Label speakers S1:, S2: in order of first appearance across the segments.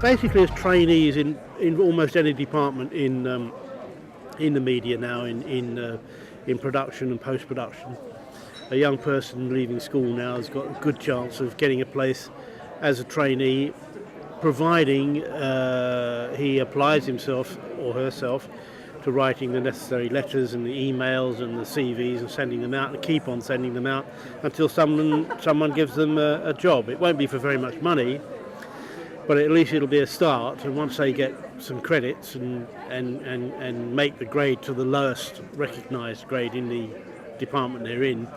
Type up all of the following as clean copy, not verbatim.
S1: Basically, as trainees in almost any department in the media now, in production and post-production, a young person leaving school now has got a good chance of getting a place as a trainee, providing he applies himself or herself to writing the necessary letters and the emails and the CVs and sending them out, and keep on sending them out until someone gives them a job. It won't be for very much money, but at least it'll be a start. And once they get some credits and make the grade to the lowest recognised grade in the department they're in,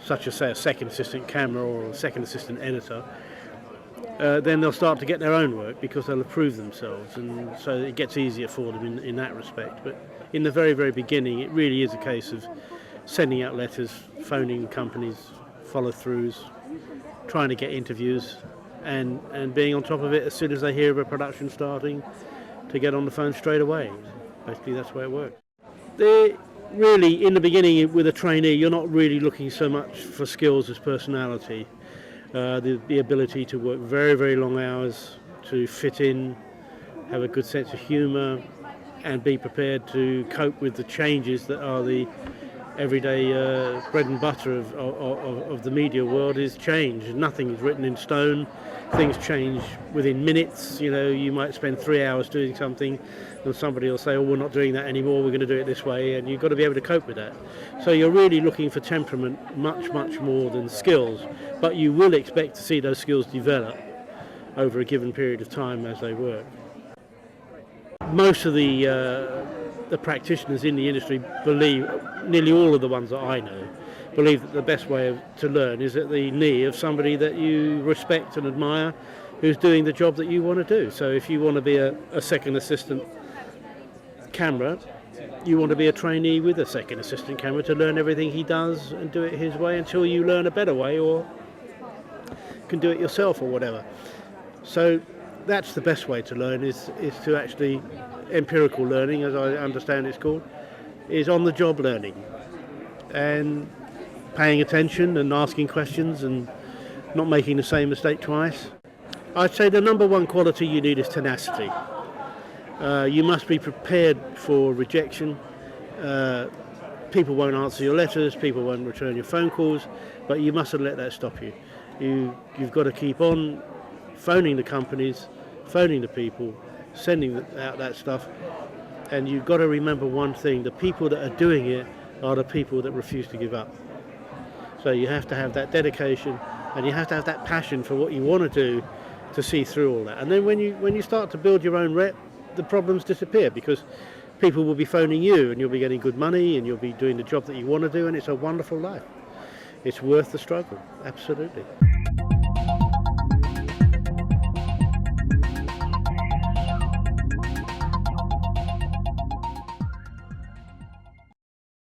S1: such as, say, a second assistant camera or a second assistant editor, then they'll start to get their own work because they'll approve themselves, and so it gets easier for them in that respect. But in the very, very beginning, it really is a case of sending out letters, phoning companies, follow-throughs, trying to get interviews, and being on top of it as soon as they hear of a production starting, to get on the phone straight away. Basically, that's the way it works. Really, in the beginning, with a trainee, you're not really looking so much for skills as personality. The ability to work very, very long hours, to fit in, have a good sense of humour, and be prepared to cope with the changes that are the everyday bread and butter of the media world. Is change. Nothing is written in stone. Things change within minutes. You know, you might spend 3 hours doing something and somebody will say, oh, we're not doing that anymore, we're going to do it this way, and you've got to be able to cope with that. So you're really looking for temperament much, much more than skills, but you will expect to see those skills develop over a given period of time as they work. Most of the practitioners in the industry believe, nearly all of the ones that I know, believe that the best way to learn is at the knee of somebody that you respect and admire, who's doing the job that you want to do. So if you want to be a second assistant camera, you want to be a trainee with a second assistant camera to learn everything he does and do it his way until you learn a better way or can do it yourself or whatever. So that's the best way to learn, is to actually, empirical learning, as I understand it's called, is on-the-job learning and paying attention and asking questions and not making the same mistake twice. I'd say the number one quality you need is tenacity. You must be prepared for rejection. People won't answer your letters, people won't return your phone calls, but you mustn't let that stop you. You've got to keep on phoning the companies, phoning the people, sending out that stuff, and you've got to remember one thing: the people that are doing it are the people that refuse to give up. So you have to have that dedication, and you have to have that passion for what you want to do to see through all that. And then when you start to build your own rep, the problems disappear, because people will be phoning you and you'll be getting good money and you'll be doing the job that you want to do, and it's a wonderful life. It's worth the struggle, absolutely.